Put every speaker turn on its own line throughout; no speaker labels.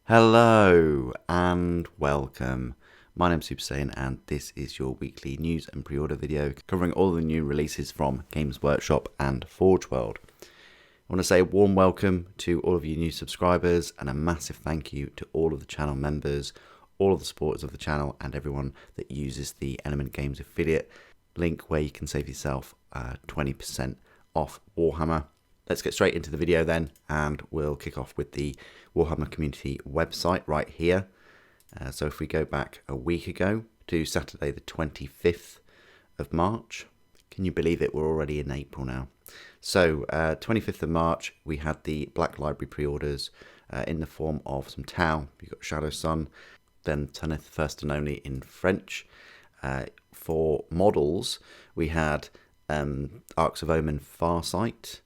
Hello and welcome. My name's Super Saiyan and this is your weekly news and pre-order video covering all the new releases from Games Workshop and Forge World. I want to say a warm welcome to all of you new subscribers and a massive thank you to all of the channel members, all of the supporters of the channel and everyone that uses the Element Games affiliate link where you can save yourself 20% off Warhammer. Let's get straight into the video then, and we'll kick off with the Warhammer community website right here. So if we go back a week ago to Saturday the 25th of March, can you believe it? We're already in April now. So 25th of March, we had the Black Library pre-orders in the form of some Tau. You've got Shadow Sun, then Tanith First and Only in French. For models, we had Arcs of Omen Farsight,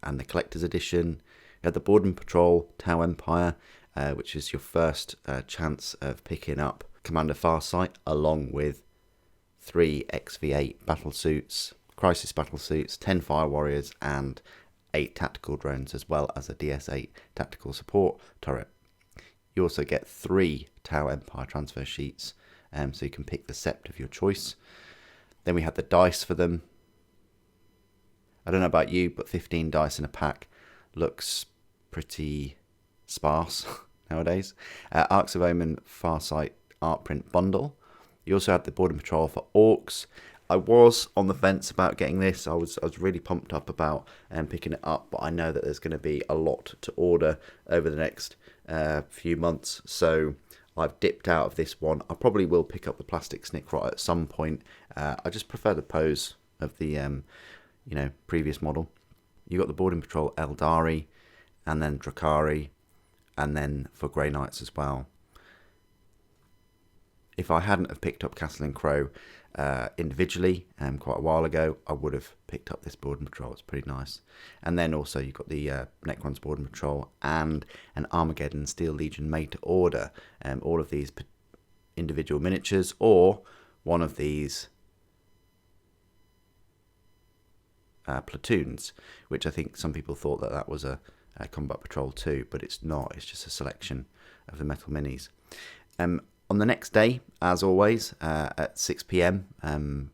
and the Collector's Edition. You had the Boredom Patrol Tau Empire, which is your first chance of picking up Commander Farsight, along with 3 XV8 battlesuits, Crisis battlesuits, 10 Fire Warriors, and 8 tactical drones, as well as a DS8 tactical support turret. You also get 3 Tau Empire transfer sheets, so you can pick the sept of your choice. Then we had the dice for them. I don't know about you, but 15 dice in a pack looks pretty sparse nowadays. Arcs of Omen Farsight art print bundle. You also had the Boredom Patrol for Orcs. I was on the fence about getting this. I was really pumped up about picking it up, but I know that there's going to be a lot to order over the next few months, so I've dipped out of this one. I probably will pick up the plastic Snickrot at some point. I just prefer the pose of the previous model. You got the Boredom Patrol Eldari, and then Drakari, and then for Grey Knights as well. If I hadn't have picked up Castle and Crow individually quite a while ago, I would have picked up this Boredom Patrol. It's pretty nice. And then also you've got the Necron's Boredom Patrol and an Armageddon Steel Legion made to order. All of these individual miniatures, or one of these platoons, which I think some people thought that was a combat patrol too, but it's not. It's just a selection of the metal minis. On the next day, as always, at 6 PM,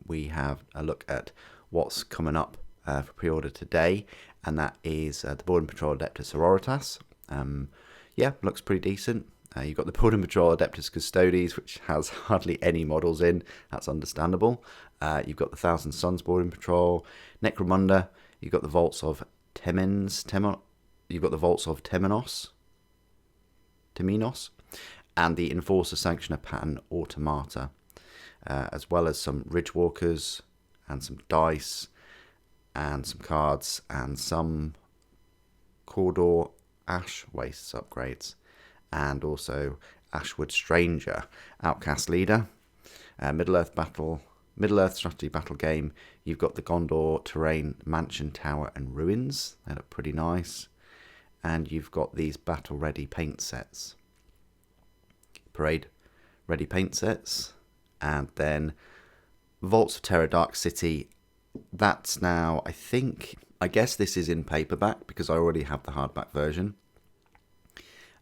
we have a look at what's coming up for pre-order today, and that is the Boredom Patrol Adeptus Sororitas. Yeah, looks pretty decent. You've got the Boredom Patrol Adeptus Custodes, which has hardly any models in. That's understandable. You've got the Thousand Suns Boredom Patrol, Necromunda. You've got the Vaults of You've got the Vaults of Temenos, and the Enforcer Sanctioner Pattern Automata, as well as some Ridgewalkers and some dice and some cards and some Cawdor Ash Wastes upgrades, and also Ashwood Stranger Outcast Leader, Middle-earth Strategy Battle Game. You've got the Gondor Terrain Mansion Tower and Ruins. They look pretty nice. And you've got these Battle Ready paint sets. Parade Ready paint sets. And then Vaults of Terror Dark City. That's now, I guess this is in paperback because I already have the hardback version.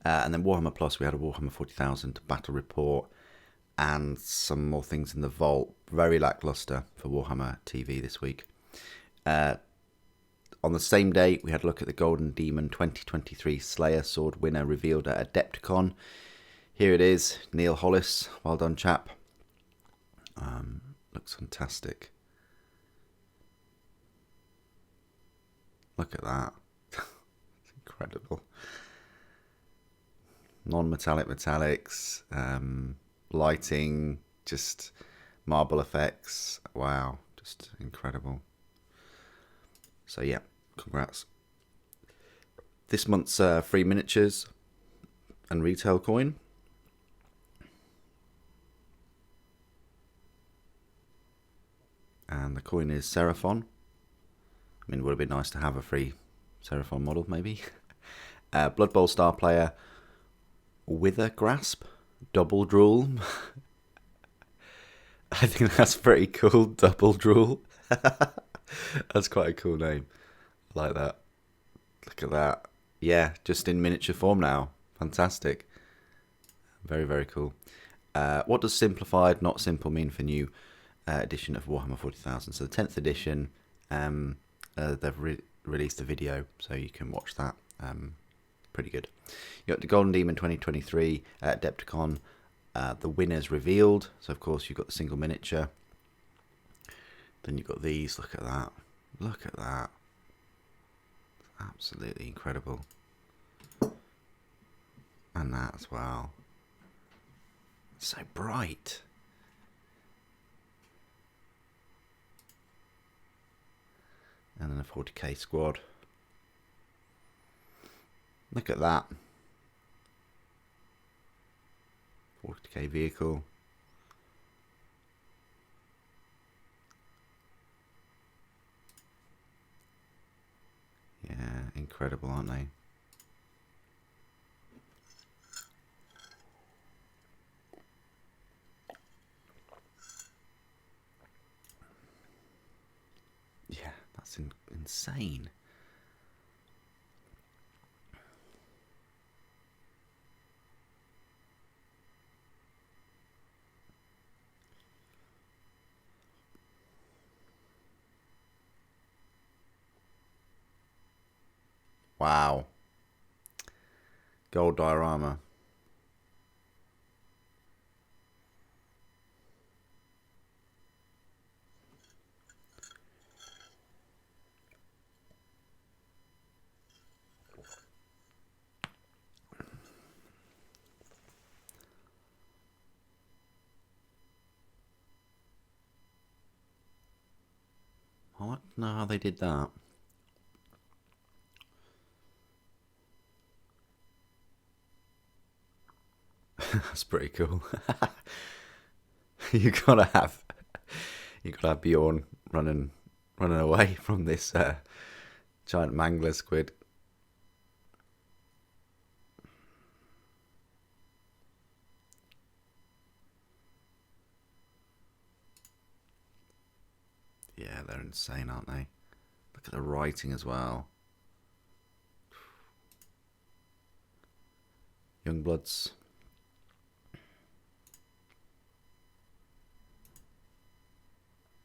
And then Warhammer Plus, we had a Warhammer 40,000 Battle Report and some more things in the vault. Very lackluster for Warhammer TV this week. On the same day, we had a look at the Golden Demon 2023 Slayer Sword winner revealed at Adepticon. Here it is, Neil Hollis. Well done, chap. Looks fantastic. Look at that. It's incredible. Non-metallic metallics, lighting, just marble effects. Wow, just incredible. So yeah, congrats. This month's free miniatures and retail coin. And the coin is Seraphon. I mean, it would have been nice to have a free Seraphon model, maybe. Blood Bowl Star Player, Wither Grasp, Double Drool. I think that's pretty cool, Double Drool. That's quite a cool name. I like that. Look at that. Yeah, just in miniature form now. Fantastic. Very, very cool. What does simplified, not simple mean for new edition of Warhammer 40,000? So the 10th edition, they've released a video, so you can watch that. Pretty good. You got the Golden Demon 2023 at Adepticon. The winners revealed. So of course you've got the single miniature. Then you've got these. Look at that. Look at that. Absolutely incredible. And that as well. So bright. And then a 40k squad. Look at that. 40k vehicle. Yeah, incredible, aren't they? Yeah, that's insane. Wow. Gold diorama. I don't know how they did that. That's pretty cool. you gotta have Bjorn running away from this giant mangler squid. Yeah, they're insane, aren't they? Look at the writing as well. Youngbloods.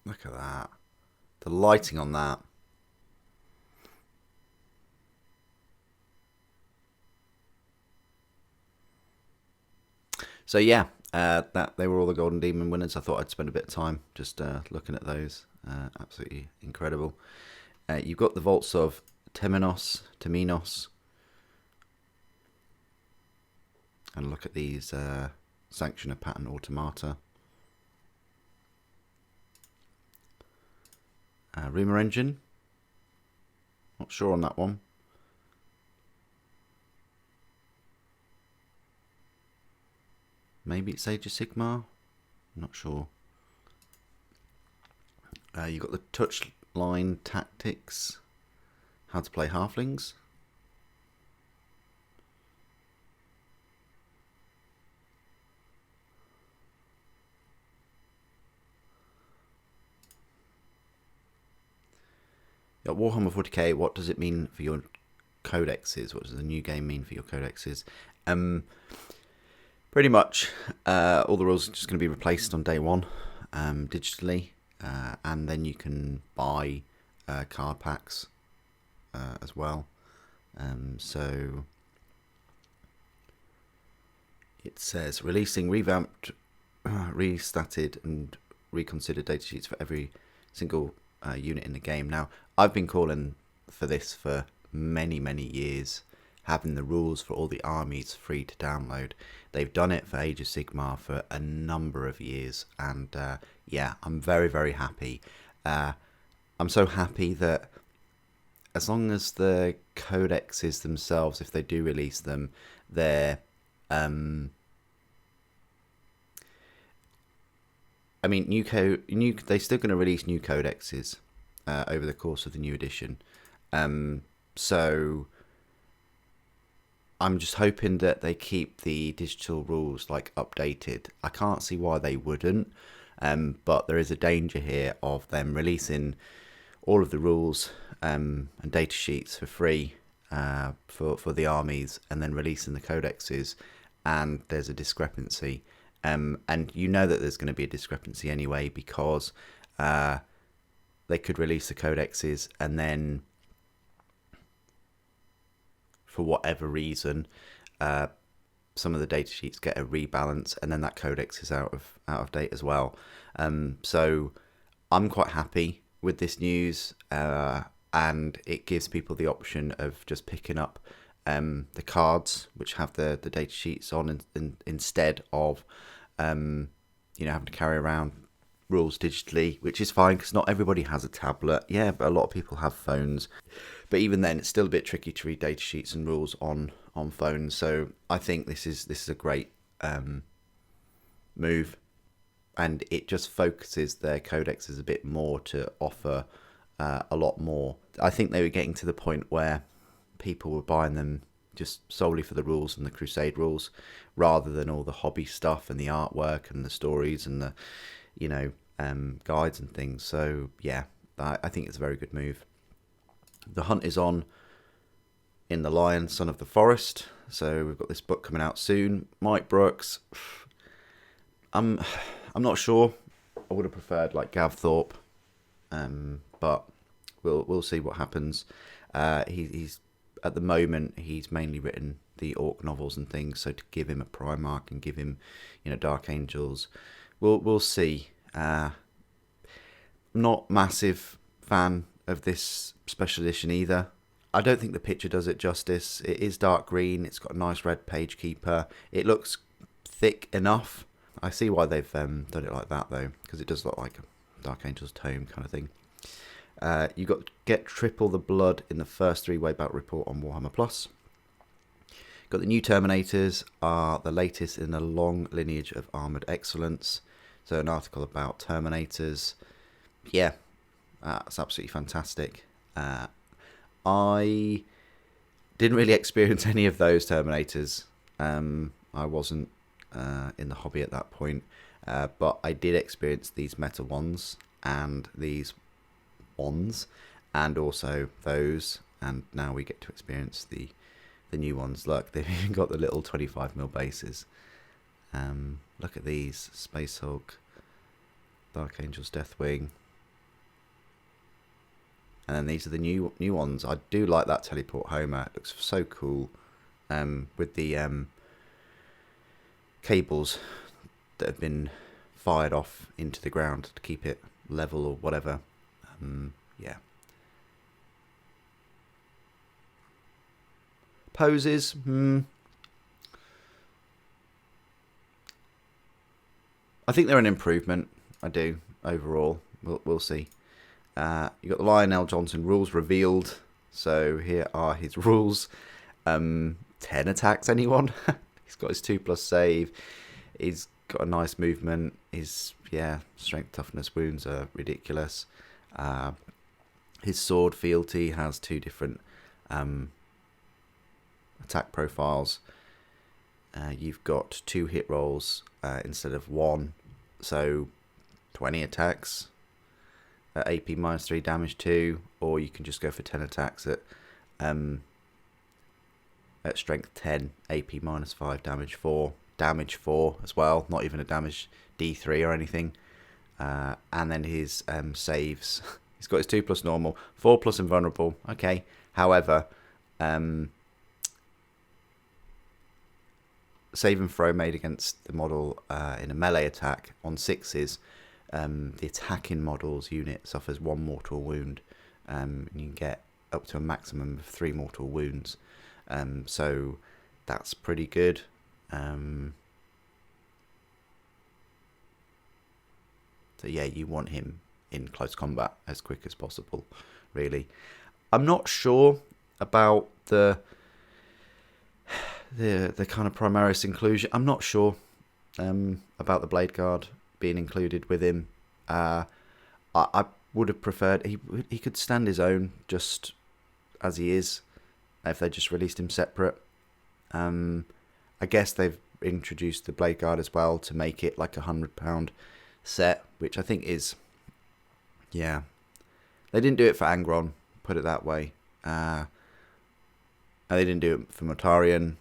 Look at that. The lighting on that. So yeah, that they were all the Golden Demon winners. I thought I'd spend a bit of time just looking at those. Absolutely incredible. You've got the vaults of Temenos, and look at these Sanction of Pattern Automata. Rumour Engine. Not sure on that one. Maybe it's Age of Sigmar. Not sure. You've got the Touchline Tactics. How to play Halflings. Warhammer 40k, what does it mean for your codexes? What does the new game mean for your codexes? Pretty much all the rules are just going to be replaced on day one digitally, and then you can buy card packs as well. So it says releasing revamped, restatted and reconsidered datasheets for every single unit in the game. Now, I've been calling for this for many years, having the rules for all the armies free to download. They've done it for Age of Sigmar for a number of years, and yeah, I'm very happy. I'm so happy that as long as the codexes themselves, if they do release them, they're I mean, they're still going to release new codexes over the course of the new edition. So I'm just hoping that they keep the digital rules like updated. I can't see why they wouldn't, but there is a danger here of them releasing all of the rules and data sheets for free, for the armies, and then releasing the codexes, and there's a discrepancy. And you know that there's going to be a discrepancy anyway, because they could release the codexes and then, for whatever reason, some of the data sheets get a rebalance, and then that codex is out of date as well. So I'm quite happy with this news, and it gives people the option of just picking up the cards which have the data sheets on, instead of having to carry around rules digitally, which is fine because not everybody has a tablet. Yeah, but a lot of people have phones. But even then, it's still a bit tricky to read data sheets and rules on phones. So I think this is a great move, and it just focuses their codexes a bit more to offer a lot more. I think they were getting to the point where people were buying them just solely for the rules and the Crusade rules, rather than all the hobby stuff and the artwork and the stories and the guides and things. So yeah, I think it's a very good move. The hunt is on in The Lion, Son of the Forest. So we've got this book coming out soon. Mike Brooks, I'm not sure. I would have preferred like Gav Thorpe, but we'll see what happens. He's at the moment he's mainly written the Orc novels and things. So to give him a Primarch and give him Dark Angels, we'll see. Not massive fan of this special edition either. I don't think the picture does it justice. It is dark green. It's got a nice red page keeper. It looks thick enough. I see why they've done it like that though, because it does look like a Dark Angels tome kind of thing. You got get triple the blood in the first 3-way battle report on Warhammer Plus. Got the new Terminators are the latest in a long lineage of armoured excellence. So an article about Terminators. Yeah, it's absolutely fantastic. I didn't really experience any of those Terminators. I wasn't in the hobby at that point. But I did experience these meta ones and these ones, and also those. And now we get to experience the new ones. Look, they've even got the little 25mm bases. Look at these. Space Hulk, Dark Angels, Deathwing. And then these are the new ones. I do like that Teleport Homer. It looks so cool. With the cables that have been fired off into the ground to keep it level or whatever. Yeah. Poses. I think they're an improvement. I do, overall. We'll see. You got the Lionel Johnson rules revealed. So here are his rules. 10 attacks, anyone? He's got his 2+ save. He's got a nice movement. His strength, toughness, wounds are ridiculous. His sword fealty has 2 different attack profiles. You've got 2 hit rolls instead of 1, so 20 attacks at AP -3, damage 2, or you can just go for 10 attacks at strength 10, AP -5, damage 4 as well, not even a damage D3 or anything. And then his saves, he's got his 2+ normal, 4+ invulnerable. Okay, however, save and throw made against the model in a melee attack on 6s, the attacking model's unit suffers 1 mortal wound, and you can get up to a maximum of 3 mortal wounds. So that's pretty good. So yeah, you want him in close combat as quick as possible, really. I'm not sure about the kind of Primaris inclusion. I'm not sure about the Blade Guard being included with him. I would have preferred he could stand his own just as he is if they just released him separate. I guess they've introduced the Blade Guard as well to make it like £100 set, which I think is, yeah, they didn't do it for Angron, put it that way. They didn't do it for Mortarion.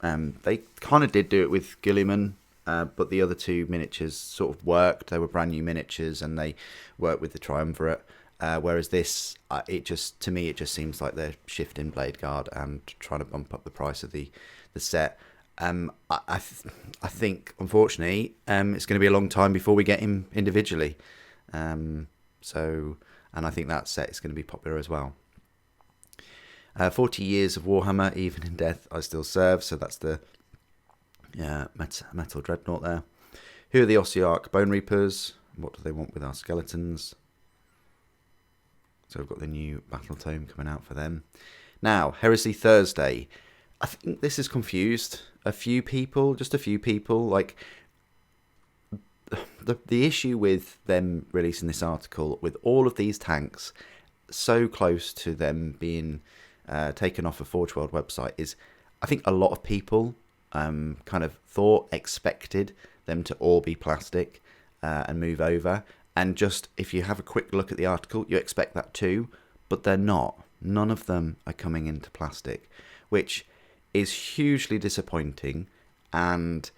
They kind of did do it with Guilliman, but the other two miniatures sort of worked. They were brand new miniatures, and they worked with the Triumvirate. Whereas this, to me, it just seems like they're shifting Blade Guard and trying to bump up the price of the set. I think, unfortunately, it's going to be a long time before we get him individually. And I think that set is going to be popular as well. 40 years of Warhammer, even in death, I still serve. So that's the Metal Dreadnought there. Who are the Ossiarch Bone Reapers? What do they want with our skeletons? So we've got the new Battle Tome coming out for them. Now, Heresy Thursday. I think this has confused a few people. Like, the issue with them releasing this article, with all of these tanks so close to them being taken off a Forge World website, is I think a lot of people kind of expected them to all be plastic and move over. And just, if you have a quick look at the article, you expect that too, but they're not. None of them are coming into plastic, which is hugely disappointing. And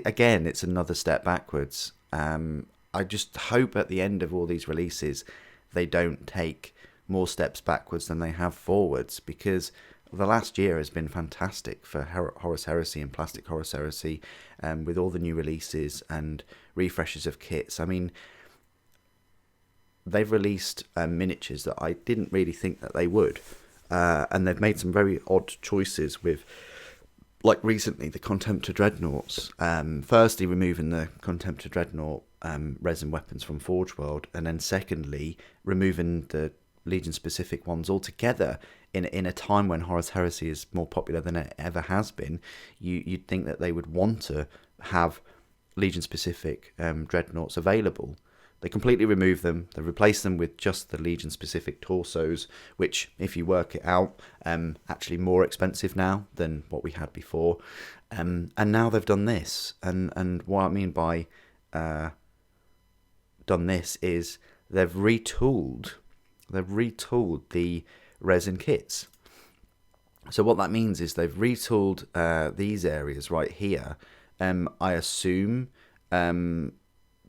again, it's another step backwards. I just hope at the end of all these releases, they don't take more steps backwards than they have forwards, because the last year has been fantastic for Horus Heresy and Plastic Horus Heresy, with all the new releases and refreshes of kits. I mean, they've released miniatures that I didn't really think that they would, and they've made some very odd choices with, like recently, the Contemptor Dreadnoughts. Firstly, removing the Contemptor Dreadnought resin weapons from Forge World, and then secondly, removing the Legion-specific ones altogether in a time when Horus Heresy is more popular than it ever has been. You'd think that they would want to have Legion-specific dreadnoughts available. They completely removed them. They replaced them with just the Legion-specific torsos, which, if you work it out, actually more expensive now than what we had before. And now they've done this. And what I mean by done this is they've retooled the resin kits. So what that means is they've retooled these areas right here, I assume,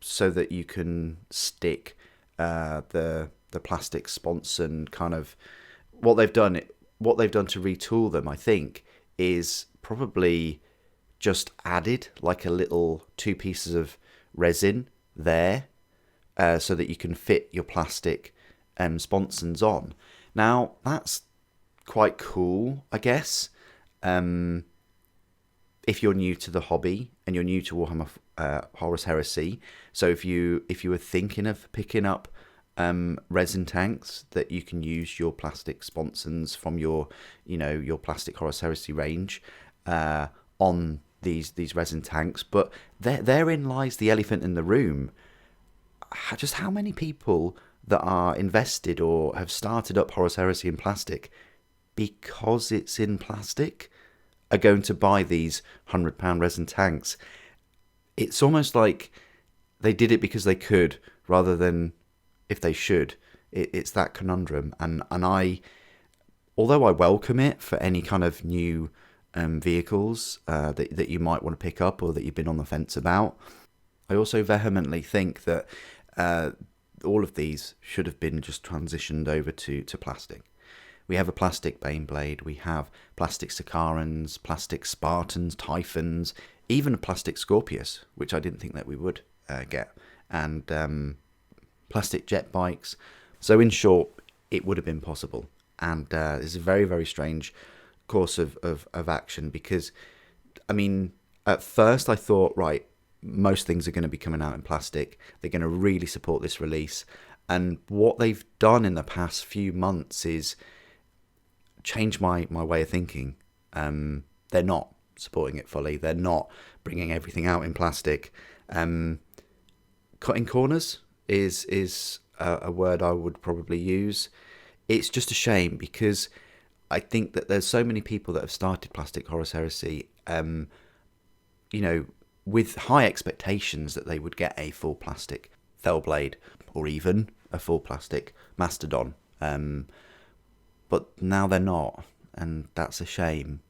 so that you can stick the plastic sponson kind of. What they've done to retool them, I think, is probably just added like a little 2 pieces of resin there, so that you can fit your plastic sponsons on. Now, that's quite cool, I guess, if you're new to the hobby and you're new to Warhammer Horus Heresy. So if you were thinking of picking up resin tanks, that you can use your plastic sponsons from your plastic Horus Heresy range on these resin tanks. But therein lies the elephant in the room. Just how many people that are invested or have started up Horus Heresy in plastic because it's in plastic are going to buy these £100 resin tanks? It's almost like they did it because they could rather than if they should. It's that conundrum. And although I welcome it for any kind of new vehicles that you might want to pick up or that you've been on the fence about, I also vehemently think that all of these should have been just transitioned over to plastic. We have a plastic Baneblade, we have plastic Sicarans, plastic Spartans, Typhons, even a plastic Scorpius, which I didn't think that we would get, and plastic jet bikes. So in short, it would have been possible. And it's a very, very strange course of action, because, I mean, at first I thought, right, most things are going to be coming out in plastic. They're going to really support this release. And what they've done in the past few months is change my way of thinking. They're not supporting it fully. They're not bringing everything out in plastic. Cutting corners is a word I would probably use. It's just a shame, because I think that there's so many people that have started Plastic Horus Heresy, with high expectations that they would get a full plastic Fellblade or even a full plastic Mastodon. but now they're not, and that's a shame.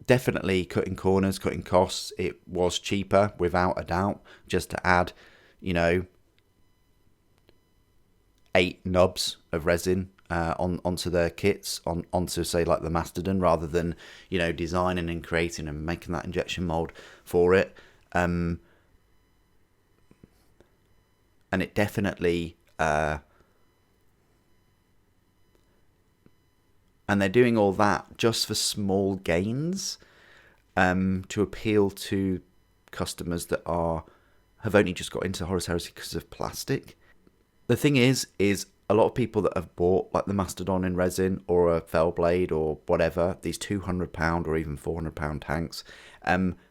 Definitely cutting corners, cutting costs. It was cheaper, without a doubt, just to add, 8 nubs of resin onto their kits, onto, say, like the Mastodon, rather than, designing and creating and making that injection mold for it. And it definitely... and they're doing all that just for small gains, to appeal to customers that have only just got into Horus Heresy because of plastic. The thing is a lot of people that have bought like the Mastodon in resin or a Fellblade or whatever, these £200 or even £400 tanks,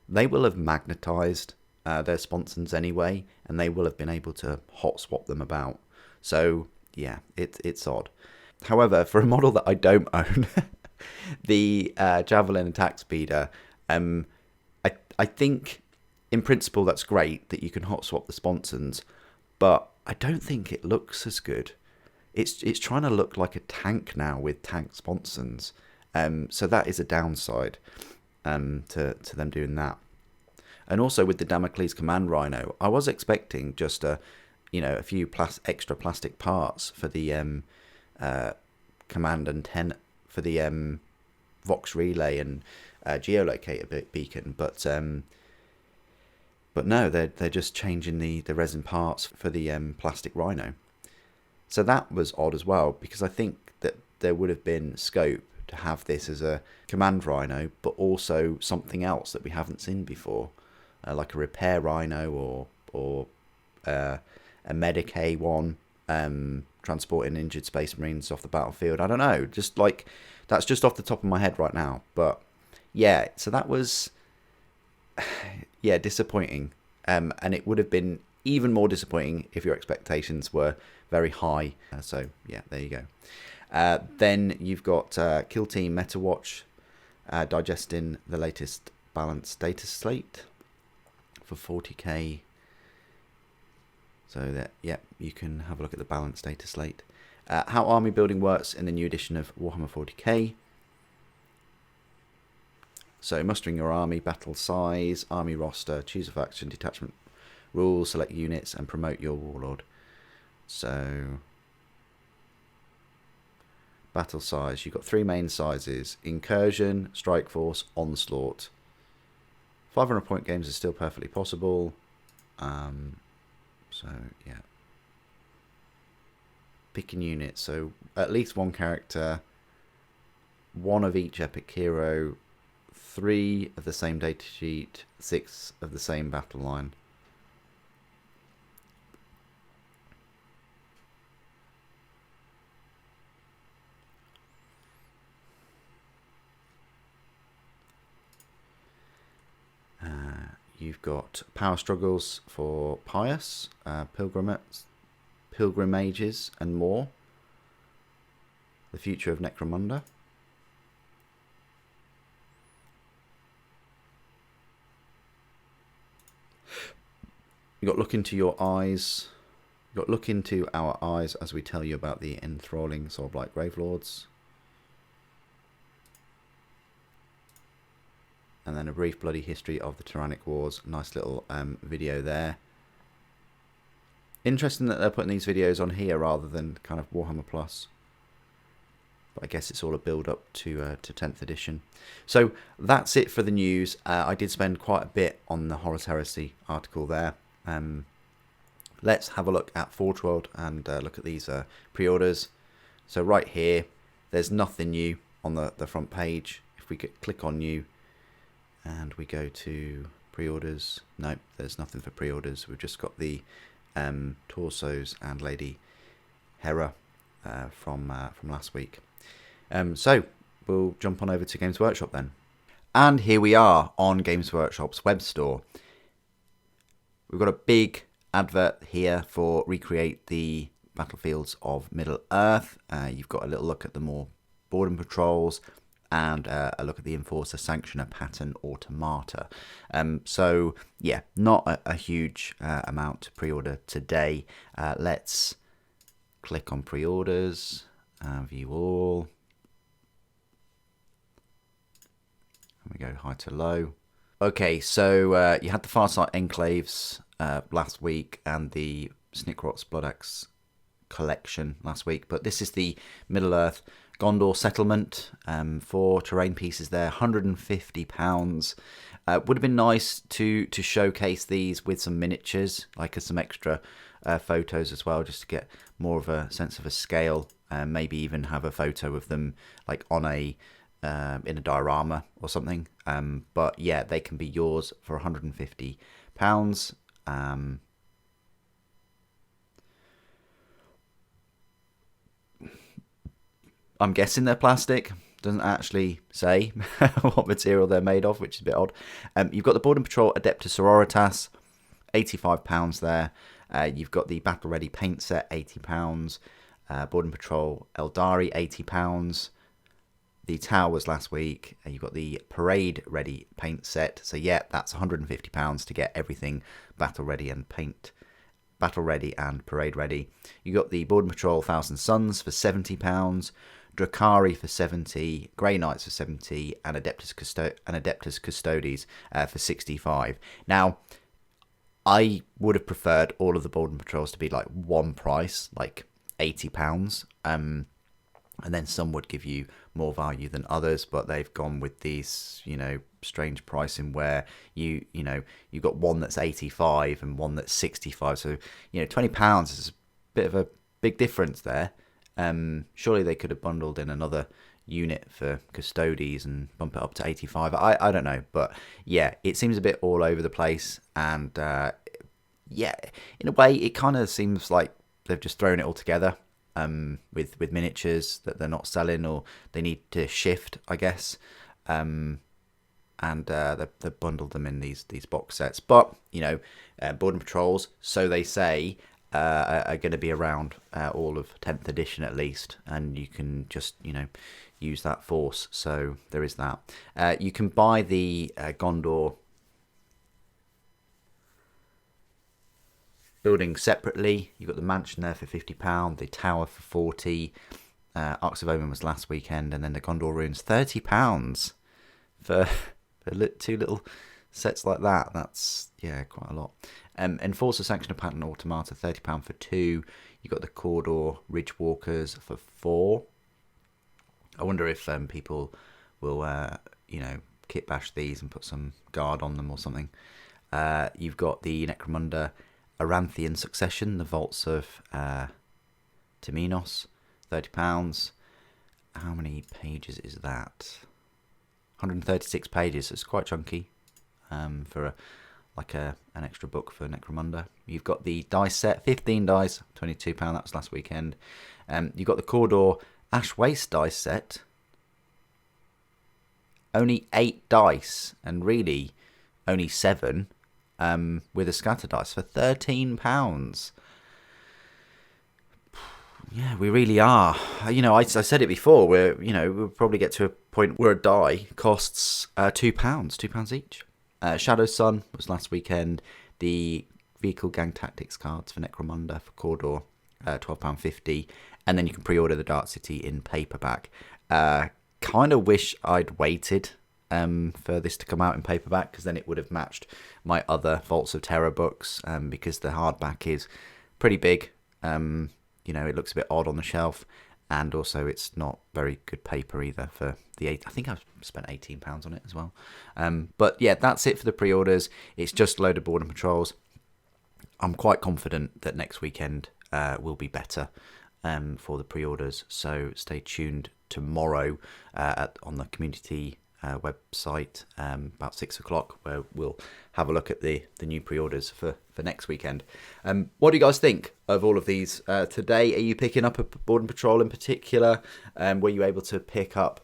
they will have magnetised their sponsons anyway, and they will have been able to hot swap them about. So yeah, it's odd. However, for a model that I don't own, the Javelin Attack Speeder, I think in principle that's great that you can hot swap the sponsons, but I don't think it looks as good. It's trying to look like a tank now with tank sponsons, so that is a downside to them doing that. And also with the Damocles Command Rhino, I was expecting just a few extra plastic parts for the command antenna, for the Vox relay and geolocator beacon, but no, they're just changing the resin parts for the plastic Rhino. So that was odd as well, because I think that there would have been scope to have this as a command Rhino, but also something else that we haven't seen before, like a repair Rhino or a medic A1, transporting injured Space Marines off the battlefield. I don't know, just like, that's just off the top of my head right now. But yeah, so that was disappointing, and it would have been even more disappointing if your expectations were very high. So yeah, there you go. Then you've got Kill Team MetaWatch digesting the latest balanced data slate for 40k. So that, yeah, you can have a look at the balanced data slate. How army building works in the new edition of Warhammer 40k. So mustering your army, battle size, army roster, choose a faction, detachment rules, select units, and promote your warlord. So battle size, you've got 3 main sizes: incursion, strike force, onslaught. 500 point games is still perfectly possible. So yeah, picking units, so at least 1 character, 1 of each epic hero, 3 of the same data sheet, 6 of the same battle line. You've got power struggles for pious, pilgrimages, and more. The future of Necromunda. You got look into your eyes. You got look into our eyes as we tell you about the enthralling Soulblight Gravelords. And then a brief bloody history of the Tyrannic Wars. Nice little video there. Interesting that they're putting these videos on here rather than kind of Warhammer Plus. But I guess it's all a build up to 10th edition. So that's it for the news. I did spend quite a bit on the Horus Heresy article there. Let's have a look at Forge World and look at these pre-orders. So right here, there's nothing new on the front page. If we could click on new, and we go to pre-orders. Nope, there's nothing for pre-orders. We've just got the torsos and Lady Hera from last week. So we'll jump on over to Games Workshop then. And here we are on Games Workshop's web store. We've got a big advert here for Recreate the Battlefields of Middle-earth. You've got a little look at the more boredom patrols and a look at the Enforcer Sanctioner Pattern Automata. So yeah, not a huge amount to pre-order today. Let's click on pre-orders, view all, and we go high to low. Okay, so you had the Farsight Enclaves last week and the Snickrot's Blood Axe collection last week, but this is the Middle-earth Gondor settlement. 4 terrain pieces there, £150. Would have been nice to showcase these with some miniatures, like some extra photos as well, just to get more of a sense of a scale. Maybe even have a photo of them like on a in a diorama or something. But yeah, they can be yours for £150. I'm guessing they're plastic. Doesn't actually say what material they're made of, which is a bit odd. You've got the Border Patrol Adeptus Sororitas, £85 there. You've got the Battle Ready paint set, £80. Border Patrol Eldari, £80. The Tower was last week. You've got the Parade Ready paint set. So yeah, that's £150 to get everything Battle Ready and paint. Battle Ready and Parade Ready. You got the Border Patrol Thousand Suns for £70. Drakari for 70, Grey Knights for 70, and Adeptus Custodes for 65. Now, I would have preferred all of the Border Patrols to be like one price, like £80. And then some would give you more value than others, but they've gone with these, strange pricing where you've got one that's 85 and one that's 65. So, £20 is a bit of a big difference there. Surely they could have bundled in another unit for Custodes and bump it up to 85. I don't know, but yeah, it seems a bit all over the place, and yeah, in a way, it kind of seems like they've just thrown it all together with miniatures that they're not selling, or they need to shift, I guess, and they've bundled them in these box sets. But Border Patrols, so they say, are going to be around all of 10th edition at least, and you can just use that force. So there is that. You can buy the Gondor building separately. You've got the mansion there for £50, the tower for £40. Arcs of Omen was last weekend, and then the Gondor ruins £30 for two little sets like that. That's quite a lot. Enforcer Sanctioner Pattern Automata, £30 for 2. You got the Cawdor Ridge Walkers for 4. I wonder if people will kit bash these and put some guard on them or something. You've got the Necromunda Aranthian Succession, the Vaults of Temenos, £30. How many pages is that? 136 pages. So it's quite chunky for an extra book for Necromunda. You've got the dice set, 15 dice, £22. That was last weekend. You've got the Cawdor Ash Waste dice set. Only 8 dice, and really only 7 with a scatter dice for £13. Yeah, we really are. I said it before. We'll probably get to a point where a die costs £2 each. Shadow Sun was last weekend. The Vehicle Gang Tactics cards for Necromunda for Cawdor, £12.50. And then you can pre-order the Dark City in paperback. Kind of wish I'd waited for this to come out in paperback, because then it would have matched my other Vaults of Terror books, because the hardback is pretty big. It looks a bit odd on the shelf, and also it's not very good paper either for the I think I've spent £18 on it as well. But yeah, that's it for the pre-orders. It's just a load of Border Patrols. I'm quite confident that next weekend will be better for the pre-orders, so stay tuned tomorrow on the community website about 6 o'clock, where we'll have a look at the new pre-orders for next weekend. What do you guys think of all of these today? Are you picking up a Border Patrol in particular? Were you able to pick up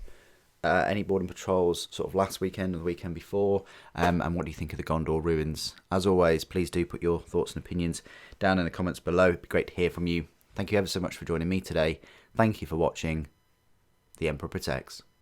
any Border Patrols sort of last weekend or the weekend before? And what do you think of the Gondor ruins? As always, please do put your thoughts and opinions down in the comments below. It'd be great to hear from you. Thank you ever so much for joining me today. Thank you for watching. The Emperor Protects.